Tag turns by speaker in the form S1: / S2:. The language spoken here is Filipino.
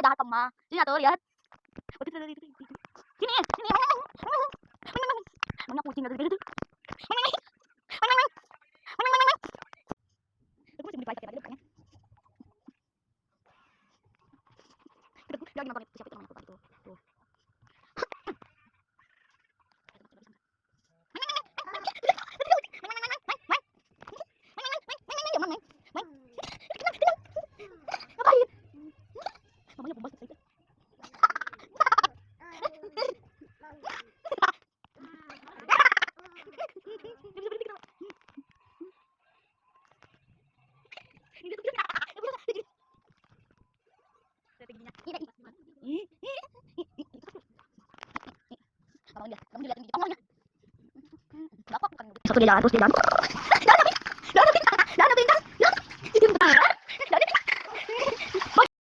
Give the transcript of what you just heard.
S1: jahat kamu mah. Sini atuh lihat. Sini, sini. Mana kucing atuh gitu. Aku masih beli pakai tadi bukannya. Dia lagi nonton siapa itu namanya itu. Tuh. Ngapain? Namanya bombas itu. Satu dia jalan terus dia jalan.